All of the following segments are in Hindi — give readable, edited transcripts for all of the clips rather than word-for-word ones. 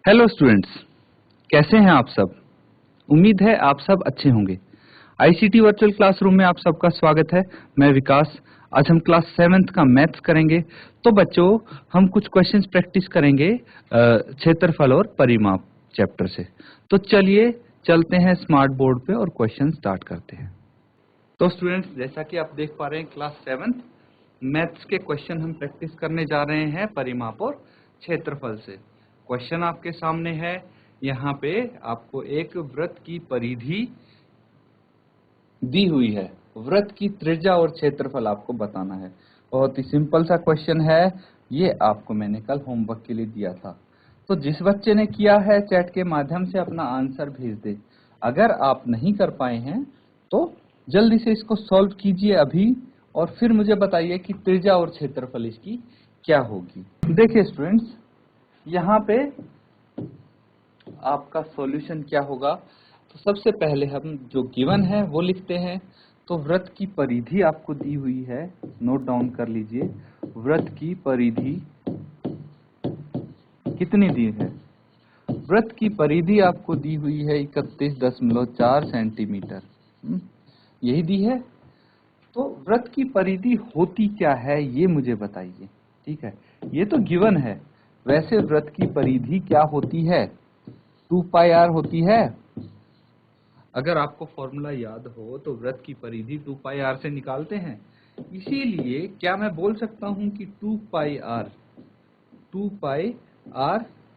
हेलो स्टूडेंट्स, कैसे हैं आप सब। उम्मीद है आप सब अच्छे होंगे। आईसीटी वर्चुअल क्लासरूम में आप सबका स्वागत है। मैं विकास। आज हम क्लास 7th का मैथ्स करेंगे। तो बच्चों, हम कुछ क्वेश्चंस प्रैक्टिस करेंगे क्षेत्रफल और परिमाप चैप्टर से। तो चलिए चलते हैं स्मार्ट बोर्ड पे और क्वेश्चन स्टार्ट करते हैं। तो स्टूडेंट्स, जैसा कि आप देख पा रहे हैं, क्लास 7th मैथ्स के क्वेश्चन हम प्रैक्टिस करने जा रहे हैं परिमाप और क्षेत्रफल से। क्वेश्चन आपके सामने है। यहाँ पे आपको एक वृत्त की परिधि दी हुई है। वृत्त की त्रिज्या और क्षेत्रफल आपको बताना है। बहुत ही सिंपल सा क्वेश्चन है। ये आपको मैंने कल होमवर्क के लिए दिया था। तो जिस बच्चे ने किया है, चैट के माध्यम से अपना आंसर भेज दे। अगर आप नहीं कर पाए हैं तो जल्दी से इसको सॉल्व कीजिए अभी, और फिर मुझे बताइए कि त्रिज्या और क्षेत्रफल इसकी क्या होगी। देखिए स्टूडेंट्स, यहाँ पे आपका सॉल्यूशन क्या होगा। तो सबसे पहले हम जो गिवन है वो लिखते हैं। तो वृत्त की परिधि आपको दी हुई है, नोट डाउन कर लीजिए। वृत्त की परिधि कितनी दी है? वृत्त की परिधि आपको दी हुई है 31.4 सेंटीमीटर। यही दी है। तो वृत्त की परिधि होती क्या है ये मुझे बताइए। ठीक है, ये तो गिवन है। वैसे वृत्त की परिधि क्या होती है? 2πr होती है। अगर आपको फॉर्मूला याद हो तो वृत्त की परिधि 2πr से निकालते हैं। इसीलिए क्या मैं बोल सकता हूं कि 2πr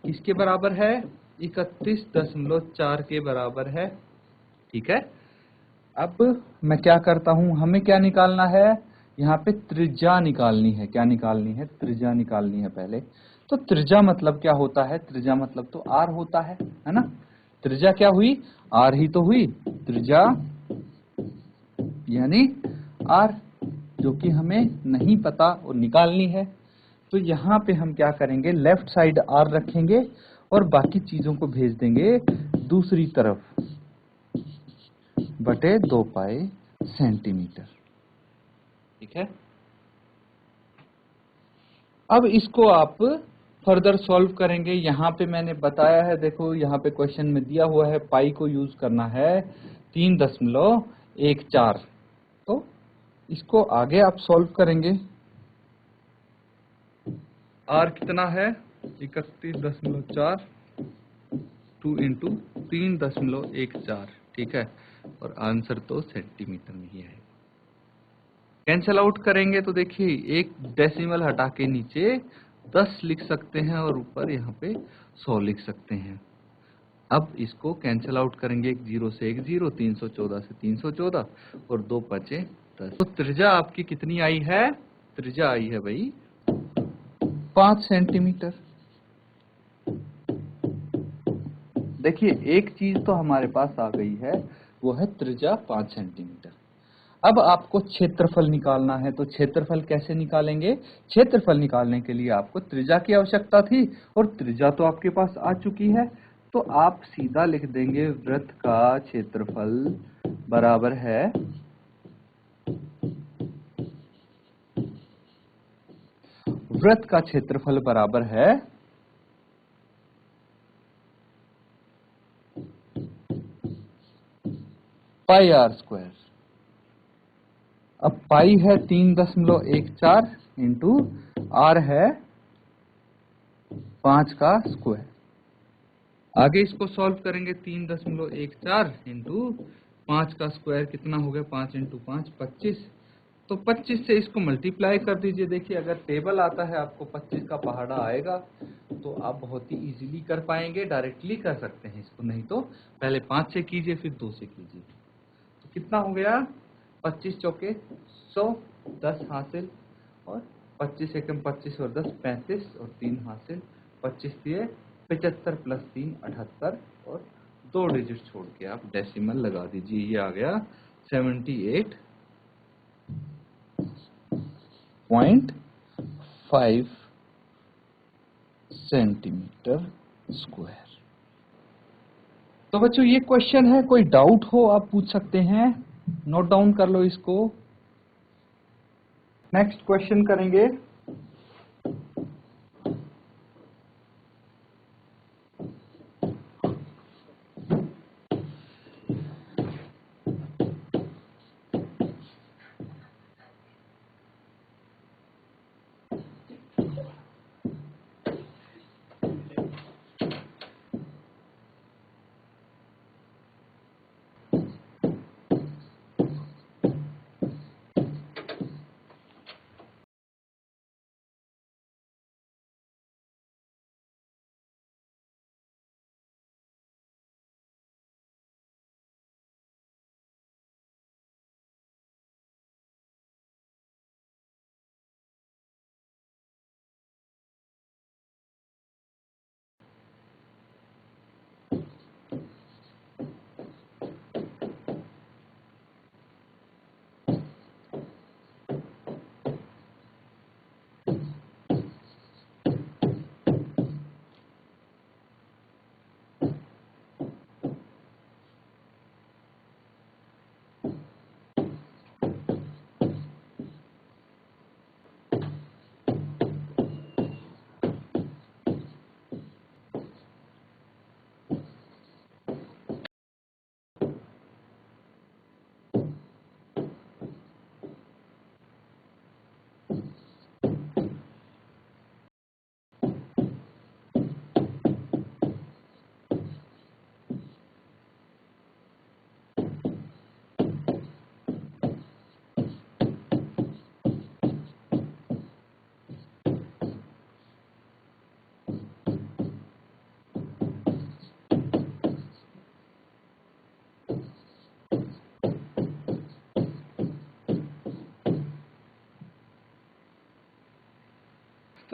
किसके बराबर है? 31.4 के बराबर है। ठीक है, अब मैं क्या करता हूं, हमें क्या निकालना है? यहाँ पे त्रिज्या निकालनी है। क्या निकालनी है? त्रिज्या निकालनी है पहले। तो त्रिज्या मतलब क्या होता है? त्रिज्या मतलब तो आर होता है ना। त्रिज्या क्या हुई? आर ही तो हुई। त्रिज्या यानी आर, जो कि हमें नहीं पता और निकालनी है। तो यहाँ पे हम क्या करेंगे, लेफ्ट साइड आर रखेंगे और बाकी चीजों को भेज देंगे दूसरी तरफ बटे 2π सेंटीमीटर। ठीक है, अब इसको आप फर्दर सॉल्व करेंगे। यहाँ पे मैंने बताया है, देखो यहाँ पे क्वेश्चन में दिया हुआ है पाई को यूज करना है 3.14। तो इसको आगे आप सॉल्व करेंगे। आर कितना है? 31.4, 2 इंटू 3.14। ठीक है, और आंसर तो सेंटीमीटर में ही है। कैंसल आउट करेंगे तो देखिए, एक डेसिमल हटा के नीचे 10 लिख सकते हैं और ऊपर यहाँ पे 100 लिख सकते हैं। अब इसको कैंसल आउट करेंगे, एक जीरो से एक जीरो, 314 से 314 और 2 बचे 10। तो त्रिज्या आपकी कितनी आई है? त्रिज्या आई है भाई 5 सेंटीमीटर। देखिए, एक चीज तो हमारे पास आ गई है, वो है त्रिज्या 5 सेंटीमीटर। अब आपको क्षेत्रफल निकालना है। तो क्षेत्रफल कैसे निकालेंगे? क्षेत्रफल निकालने के लिए आपको त्रिज्या की आवश्यकता थी और त्रिज्या तो आपके पास आ चुकी है। तो आप सीधा लिख देंगे वृत्त का क्षेत्रफल बराबर है वृत्त का क्षेत्रफल बराबर है पाई आर स्क्वायर। अब पाई है 3.14 इंटू आर है 5 का स्क्वायर। आगे इसको सॉल्व करेंगे, 3.14 इंटू 5 का स्क्वायर कितना हो गया? 5 इंटू 5 25। तो 25 से इसको मल्टीप्लाई कर दीजिए। देखिए, अगर टेबल आता है आपको 25 का पहाड़ा आएगा तो आप बहुत ही इजीली कर पाएंगे, डायरेक्टली कर सकते हैं इसको। नहीं तो पहले 5 से कीजिए, फिर 2 से कीजिए। तो कितना हो गया? 25 चौके 100, 10 हासिल, और 25 एकम 25 और 10 35 और 3 हासिल। 25 दिए 75 प्लस 3 78, और 2 डिजिट छोड़ के आप डेसिमल लगा दीजिए। ये आ गया 78.5 सेंटीमीटर स्क्वायर। तो बच्चों, ये क्वेश्चन है। कोई डाउट हो आप पूछ सकते हैं, नोट डाउन कर लो इसको। नेक्स्ट क्वेश्चन करेंगे।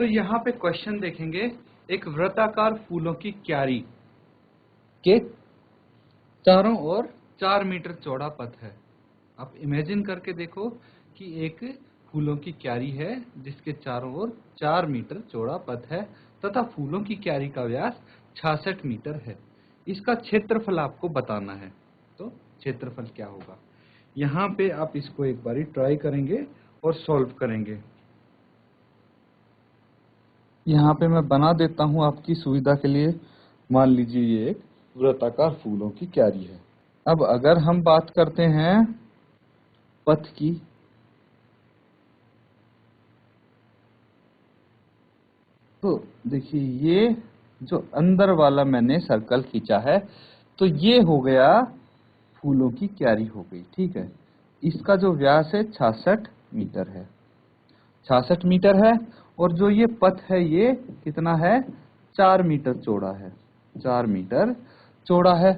तो यहाँ पे क्वेश्चन देखेंगे, एक वृत्ताकार फूलों की क्यारी के चारों ओर 4 मीटर चौड़ा पथ है। आप इमेजिन करके देखो कि एक फूलों की क्यारी है जिसके चारों ओर 4 मीटर चौड़ा पथ है तथा फूलों की क्यारी का व्यास 66 मीटर है। इसका क्षेत्रफल आपको बताना है। तो क्षेत्रफल क्या होगा, यहाँ पे आप इसको एक बारी ट्राई करेंगे और सॉल्व करेंगे। यहाँ पे मैं बना देता हूँ आपकी सुविधा के लिए। मान लीजिए ये एक वृत्ताकार फूलों की क्यारी है। अब अगर हम बात करते हैं पथ की, तो देखिए ये जो अंदर वाला मैंने सर्कल खींचा है, तो ये हो गया फूलों की क्यारी हो गई, ठीक है। इसका जो व्यास है 66 मीटर है, 66 मीटर है। और जो ये पथ है ये कितना है, 4 मीटर चौड़ा है, 4 मीटर चौड़ा है।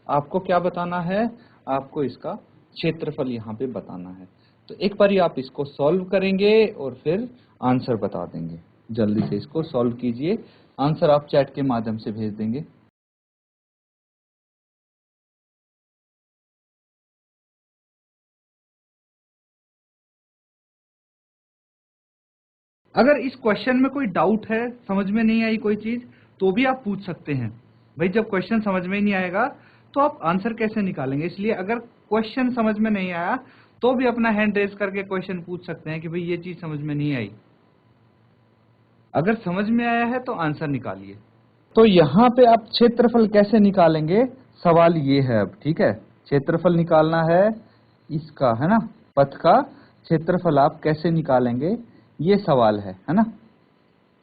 आपको क्या बताना है, आपको इसका क्षेत्रफल यहाँ पे बताना है। तो एक बारी आप इसको सॉल्व करेंगे और फिर आंसर बता देंगे। जल्दी से इसको सॉल्व कीजिए, आंसर आप चैट के माध्यम से भेज देंगे। अगर इस क्वेश्चन में कोई डाउट है, समझ में नहीं आई कोई चीज, तो भी आप पूछ सकते हैं। भाई जब क्वेश्चन समझ में ही नहीं आएगा तो आप आंसर कैसे निकालेंगे। इसलिए अगर क्वेश्चन समझ में नहीं आया तो भी अपना हैंड रेज करके क्वेश्चन पूछ सकते हैं कि भाई ये चीज समझ में नहीं आई। अगर समझ में आया है तो आंसर निकालिए। तो यहाँ पे आप क्षेत्रफल कैसे निकालेंगे, सवाल ये है अब, ठीक है। क्षेत्रफल निकालना है इसका, है ना, पथ का क्षेत्रफल आप कैसे निकालेंगे, ये सवाल है ना।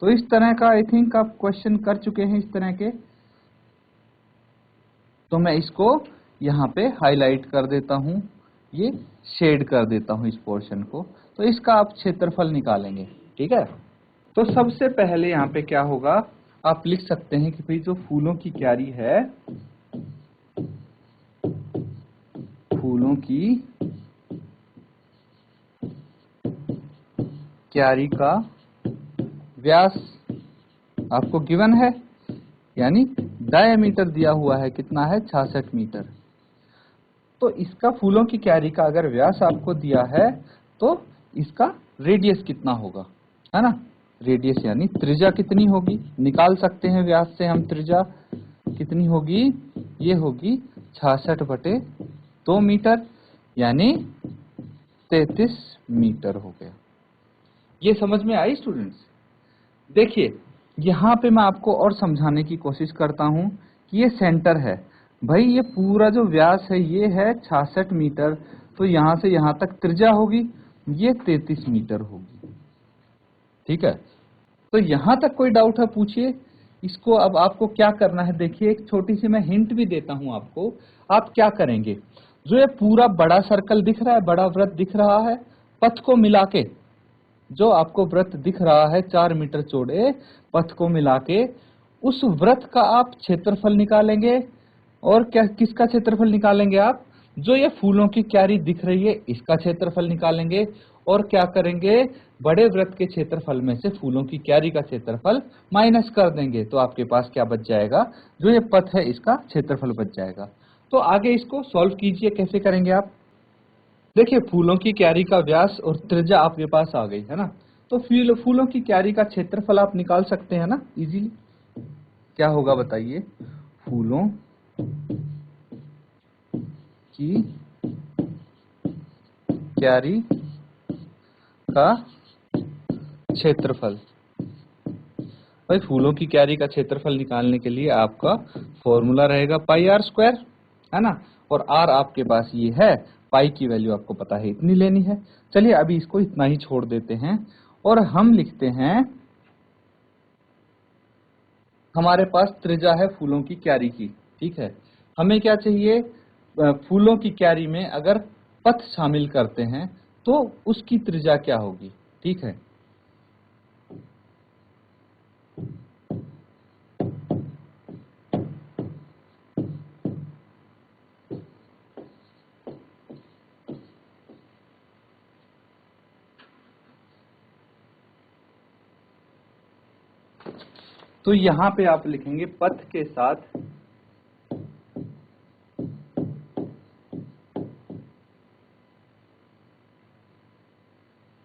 तो इस तरह का आई थिंक आप क्वेश्चन कर चुके हैं इस तरह के। तो मैं इसको यहाँ पे हाईलाइट कर देता हूँ, ये शेड कर देता हूँ इस पोर्शन को। तो इसका आप क्षेत्रफल निकालेंगे, ठीक है। तो सबसे पहले यहाँ पे क्या होगा, आप लिख सकते हैं कि भाई जो फूलों की क्यारी है, फूलों की क्यारी का व्यास आपको गिवन है, यानी डायमीटर दिया हुआ है, कितना है 66 मीटर। तो इसका फूलों की क्यारी का अगर व्यास आपको दिया है तो इसका रेडियस कितना होगा, है ना। रेडियस यानी त्रिज्या कितनी होगी, निकाल सकते हैं व्यास से हम। त्रिज्या कितनी होगी, ये होगी 66/2 मीटर, यानी 33 मीटर हो गया। ये समझ में आई स्टूडेंट्स। देखिए यहाँ पे मैं आपको और समझाने की कोशिश करता हूँ कि ये सेंटर है। भाई ये पूरा जो व्यास है ये है 66 मीटर, तो यहाँ से यहाँ तक त्रिज्या होगी ये 33 मीटर होगी, ठीक है। तो यहाँ तक कोई डाउट है, पूछिए इसको। अब आपको क्या करना है, देखिए एक छोटी सी मैं हिंट भी देता हूँ आपको। आप क्या करेंगे, जो ये पूरा बड़ा सर्कल दिख रहा है, बड़ा वृत्त दिख रहा है, पथ को मिला के, जो आपको वृत्त दिख रहा है 4 मीटर चौड़े, पथ को मिला के उस वृत्त का आप क्षेत्रफल निकालेंगे। और क्या, किसका क्षेत्रफल निकालेंगे आप, जो ये फूलों की क्यारी दिख रही है इसका क्षेत्रफल निकालेंगे। और क्या करेंगे, बड़े वृत्त के क्षेत्रफल में से फूलों की क्यारी का क्षेत्रफल माइनस कर देंगे। तो आपके पास क्या बच जाएगा, जो ये पथ है इसका क्षेत्रफल बच जाएगा। तो आगे इसको सॉल्व कीजिए, कैसे करेंगे आप। देखिए फूलों की क्यारी का व्यास और त्रिज्या आपके पास आ गई है ना। तो फूलों की क्यारी का क्षेत्रफल आप निकाल सकते हैं ना इजीली। क्या होगा बताइए, फूलों की क्यारी का क्षेत्रफल। भाई फूलों की क्यारी का क्षेत्रफल निकालने के लिए आपका फॉर्मूला रहेगा पाई आर स्क्वायर, है ना। और आर आपके पास ये है, पाई की वैल्यू आपको पता है इतनी लेनी है। चलिए अभी इसको इतना ही छोड़ देते हैं और हम लिखते हैं, हमारे पास त्रिज्या है फूलों की क्यारी की, ठीक है। हमें क्या चाहिए, फूलों की क्यारी में अगर पथ शामिल करते हैं तो उसकी त्रिज्या क्या होगी, ठीक है। तो यहाँ पे आप लिखेंगे पथ के साथ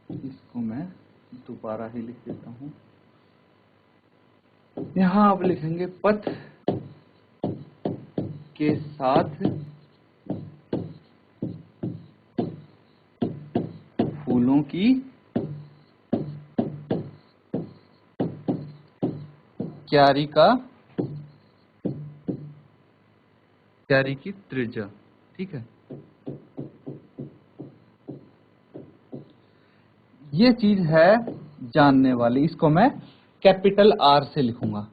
इसको मैं दोबारा ही लिख देता हूं। यहाँ आप लिखेंगे पथ के साथ फूलों की क्यारी की त्रिज्या। ठीक है, ये चीज है जानने वाली, इसको मैं कैपिटल आर से लिखूंगा।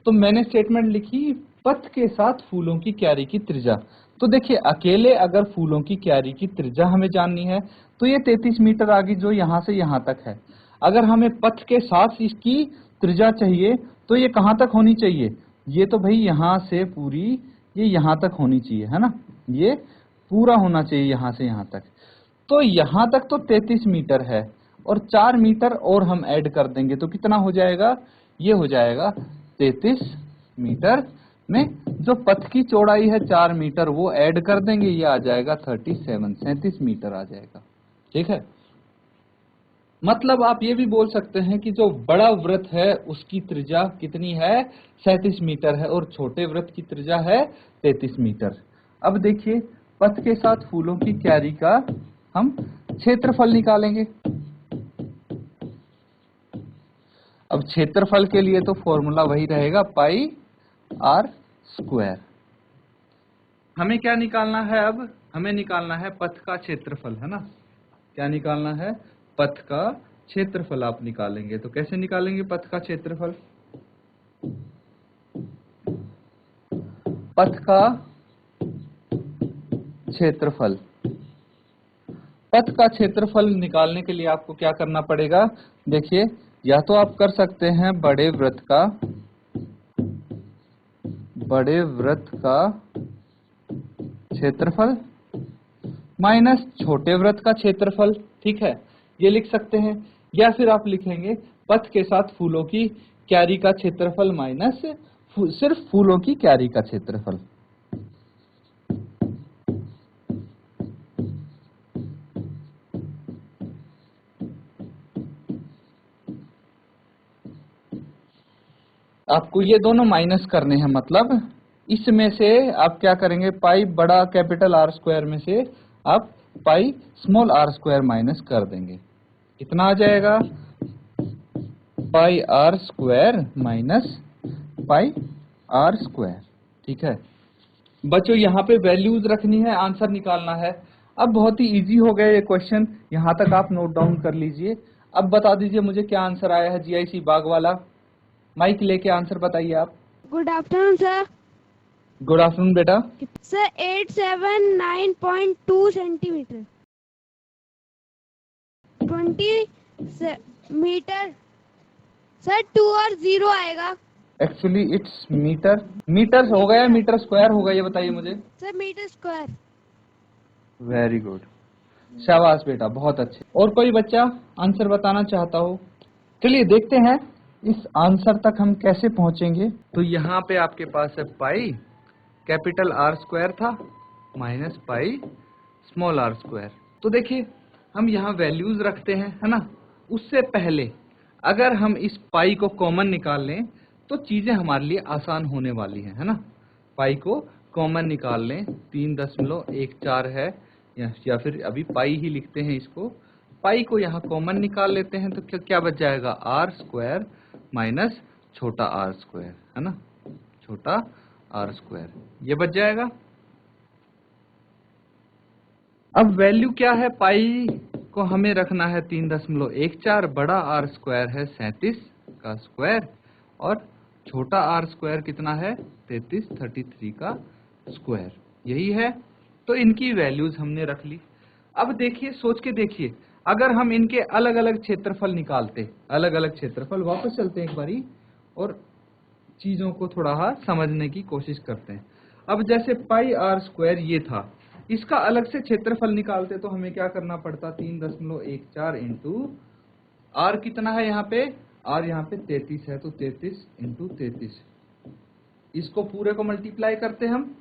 तो मैंने स्टेटमेंट लिखी पथ के साथ फूलों की क्यारी की त्रिज्या। तो देखिए अकेले अगर फूलों की क्यारी की त्रिज्या हमें जाननी है तो ये 33 मीटर आ गई जो यहां से यहां तक है। अगर हमें पथ के साथ इसकी त्रिज्या चाहिए तो ये कहां तक होनी चाहिए, ये तो भाई यहां से पूरी ये यहां तक होनी चाहिए, है ना, ये पूरा होना चाहिए यहां से यहां तक। तो यहां तक तो 33 मीटर है और 4 मीटर और हम ऐड कर देंगे तो कितना हो जाएगा, ये हो जाएगा 33 मीटर में जो पथ की चौड़ाई है 4 मीटर वो ऐड कर देंगे, ये आ जाएगा 37 मीटर आ जाएगा। ठीक है, मतलब आप ये भी बोल सकते हैं कि जो बड़ा वृत्त है उसकी त्रिज्या कितनी है, 37 मीटर है और छोटे वृत्त की त्रिज्या है 33 मीटर। अब देखिए पथ के साथ फूलों की क्यारी का हम क्षेत्रफल निकालेंगे। अब क्षेत्रफल के लिए तो फॉर्मूला वही रहेगा पाई आर स्क्वायर। हमें क्या निकालना है, अब हमें निकालना है पथ का क्षेत्रफल, है ना। क्या निकालना है, पथ का क्षेत्रफल आप निकालेंगे। तो कैसे निकालेंगे पथ का क्षेत्रफल, पथ का क्षेत्रफल, पथ का क्षेत्रफल निकालने के लिए आपको क्या करना पड़ेगा, देखिए या तो आप कर सकते हैं बड़े वृत्त का क्षेत्रफल माइनस छोटे वृत्त का क्षेत्रफल। ठीक है, ये लिख सकते हैं, या फिर आप लिखेंगे पथ के साथ फूलों की क्यारी का क्षेत्रफल माइनस सिर्फ फूलों की क्यारी का क्षेत्रफल। आपको ये दोनों माइनस करने हैं, मतलब इसमें से आप क्या करेंगे, पाई बड़ा कैपिटल आर स्क्वायर में से आप pi small are square minus कर देंगे। कितना आ जाएगा, pi r square minus pi r square. ठीक है बच्चों, यहाँ पे वैल्यूज रखनी है, आंसर निकालना है। अब बहुत ही इजी हो गया ये क्वेश्चन, यहाँ तक आप नोट डाउन कर लीजिए। अब बता दीजिए मुझे क्या आंसर आया है जीआईसी बाग वाला। माइक लेके आंसर बताइए आप। Good afternoon sir. Good afternoon बेटा। Sir 879.2 centimetre 20 metre. सर 2 और 0 आएगा। एक्चुअली इट्स मीटर हो गया, मीटर स्क्वायर होगा, ये बताइए मुझे। Sir metre square. Very good, शाबाश बेटा, बहुत अच्छे। और कोई बच्चा आंसर बताना चाहता हो? चलिए देखते हैं इस आंसर तक हम कैसे पहुंचेंगे। तो यहाँ पे आपके पास है पाई कैपिटल आर स्क्वायर था minus pi small are square. तो देखिए हम यहाँ वैल्यूज रखते हैं, है ना। उससे पहले अगर हम इस पाई को कॉमन निकाल लें तो चीजें हमारे लिए आसान होने वाली हैं, है ना। पाई को कॉमन निकाल लें, 3.14 है, या फिर अभी पाई ही लिखते हैं इसको। पाई को यहाँ कॉमन निकाल लेते हैं तो क्या बच जाएगा, आर स्क्वायर माइनस छोटा आर स्क्वायर, है ना, छोटा आर स्क्वायर, ये बच जाएगा। अब वैल्यू क्या है, पाई को हमें रखना है 3.14, बड़ा आर स्क्वायर है 37 का स्क्वायर और छोटा आर स्क्वायर कितना है 33 का स्क्वायर, यही है। तो इनकी वैल्यूज हमने रख ली। अब देखिए सोच के देखिए, अगर हम इनके अलग अलग क्षेत्रफल निकालते, अलग अलग क्षेत्रफल, वापस चलते हैं एक बारी और चीजों को थोड़ा समझने की कोशिश करते हैं। अब जैसे पाई आर स्क्वायर ये था, इसका अलग से क्षेत्रफल निकालते तो हमें क्या करना पड़ता, 3.14 इंटू आर कितना है यहाँ पे r यहाँ पे 33 है, तो 33 इंटू 33, इसको पूरे को मल्टीप्लाई करते हम,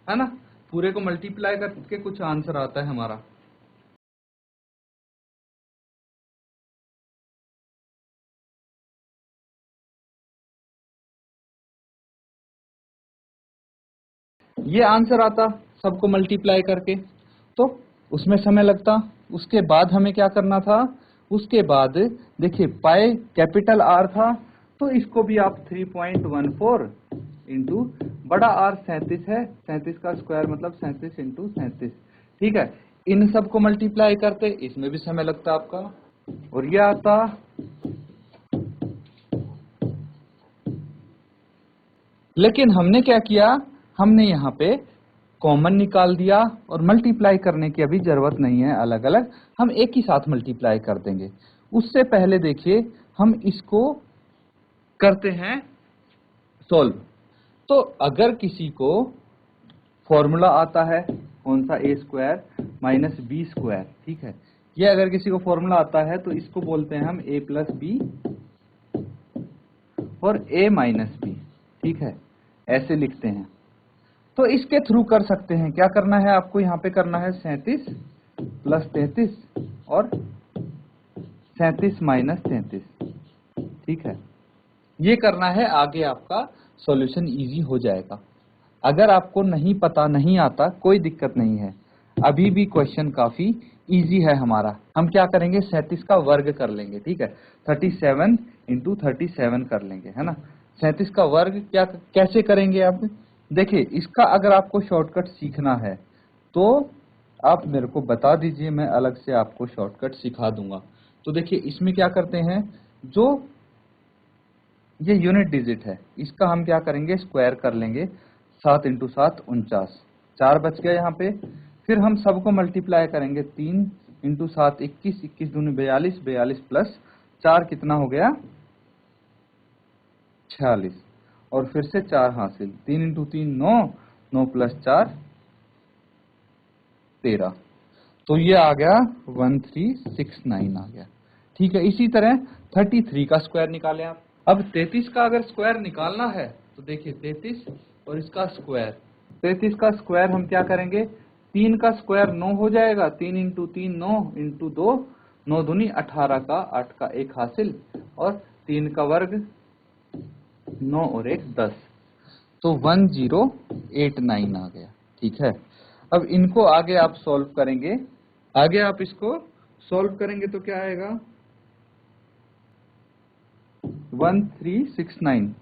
है ना, पूरे को मल्टीप्लाई करके कुछ आंसर आता है हमारा। ये आंसर आता सबको मल्टीप्लाई करके, तो उसमें समय लगता। उसके बाद हमें क्या करना था, उसके बाद देखिए पाई कैपिटल R था, तो इसको भी आप 3.14 इंटू बड़ा R 37 है, 37 का स्क्वायर मतलब 37 इंटू 37, ठीक है। इन सबको मल्टीप्लाई करते, इसमें भी समय लगता आपका, और ये आता लेकिन हमने क्या किया, हमने यहाँ पे कॉमन निकाल दिया और मल्टीप्लाई करने की अभी जरूरत नहीं है अलग अलग, हम एक ही साथ मल्टीप्लाई कर देंगे। उससे पहले देखिए हम इसको करते हैं सॉल्व। तो अगर किसी को फॉर्मूला आता है कौन सा, ए स्क्वायर माइनस बी स्क्वायर, ठीक है, ये अगर किसी को फॉर्मूला आता है तो इसको बोलते हैं हम ए प्लस बी और ए माइनस बी, ठीक है, ऐसे लिखते हैं। तो इसके थ्रू कर सकते हैं, क्या करना है आपको, यहाँ पे करना है 37 प्लस 33 और 37 माइनस 33, ठीक है, ये करना है, आगे आपका सॉल्यूशन इजी हो जाएगा। अगर आपको नहीं पता, नहीं आता, कोई दिक्कत नहीं है, अभी भी क्वेश्चन काफी इजी है हमारा। हम क्या करेंगे, 37 का वर्ग कर लेंगे, ठीक है, 37 इंटू 37 कर लेंगे, है ना। 37 का वर्ग क्या कैसे करेंगे आप देखिए, इसका अगर आपको शॉर्टकट सीखना है तो आप मेरे को बता दीजिए, मैं अलग से आपको शॉर्टकट सिखा दूंगा। तो देखिए इसमें क्या करते हैं, जो ये यूनिट डिजिट है इसका हम क्या करेंगे, स्क्वायर कर लेंगे, 7 इंटू 7 49, 4 बच गया यहाँ पे। फिर हम सबको मल्टीप्लाई करेंगे, 3 इंटू 7 21, 21 दूनी 42, 42 प्लस 4 कितना हो गया 46, और फिर से 4 हासिल, 3 इंटू 3 9, 9 प्लस 4 13, तो ये आ गया 1369 आ गया, ठीक है। इसी तरह 33 का स्क्वायर निकालें आप। अब 33 का अगर स्क्वायर निकालना है तो देखिए 33 और इसका स्क्वायर, 33 का स्क्वायर हम क्या करेंगे, 3 का स्क्वायर 9 हो जाएगा, 3 इंटू 3 9 इंटू 2 9 दूनी 18 का 8 का 1 हासिल, और 3 का वर्ग 9 और 1 10, तो 1089 आ गया, ठीक है। अब इनको आगे आप सॉल्व करेंगे, आगे आप इसको सॉल्व करेंगे तो क्या आएगा, 1369,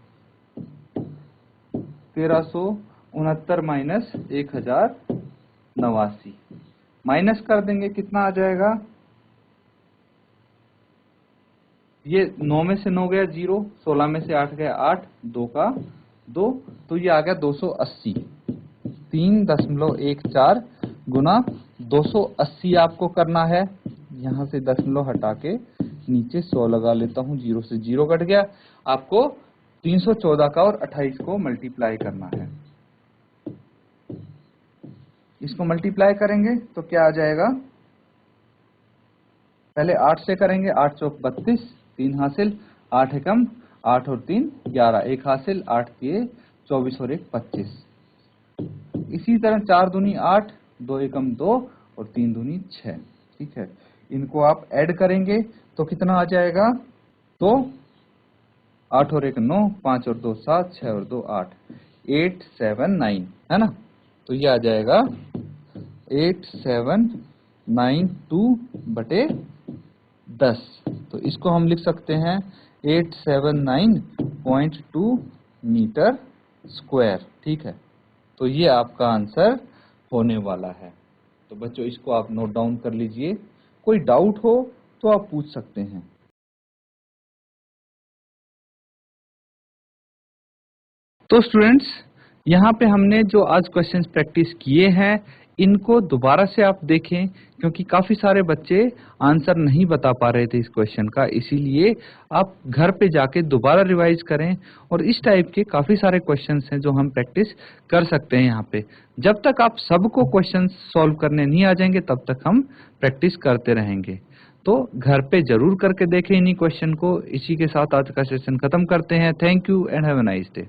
1369 माइनस 1089, माइनस कर देंगे कितना आ जाएगा, ये 9 में से 9 गया 0, 16 में से 8 गया 8, 2 का 2, तो ये आ गया 280, 3.14 गुना 280 आपको करना है। यहाँ से दशमलव हटा के नीचे 100 लगा लेता हूँ, 0 से 0 कट गया। आपको 314 का और 28 को मल्टीप्लाई करना है। इसको मल्टीप्लाई करेंगे तो क्या आ जाएगा, पहले 8 से करेंगे, 8 चौक 32, 3 हासिल, 8 एकम 8 और 3 11, 1 हासिल, 8 3 24 और 1 25। इसी तरह 4 दूनी 8, 2 एकम 2 और 3 दूनी 6, ठीक है। इनको आप ऐड करेंगे तो कितना आ जाएगा, तो 8 और 1 9, 5 और 2 7, 6 और 2 8, 879, है ना। तो ये आ जाएगा 8792/10, तो इसको हम लिख सकते हैं 879.2 मीटर स्क्वायर, ठीक है। तो ये आपका आंसर होने वाला है। तो बच्चों इसको आप नोट डाउन कर लीजिए, कोई डाउट हो तो आप पूछ सकते हैं। तो स्टूडेंट्स, यहाँ पे हमने जो आज क्वेश्चंस प्रैक्टिस किए हैं इनको दोबारा से आप देखें, क्योंकि काफी सारे बच्चे आंसर नहीं बता पा रहे थे इस क्वेश्चन का, इसीलिए आप घर पे जाके दोबारा रिवाइज करें। और इस टाइप के काफी सारे क्वेश्चंस हैं जो हम प्रैक्टिस कर सकते हैं यहाँ पे। जब तक आप सबको क्वेश्चंस सॉल्व करने नहीं आ जाएंगे तब तक हम प्रैक्टिस करते रहेंगे। तो घर पे जरूर करके देखें इन्हीं क्वेश्चन को। इसी के साथ आज का सेशन खत्म करते हैं। Thank you and have a nice day.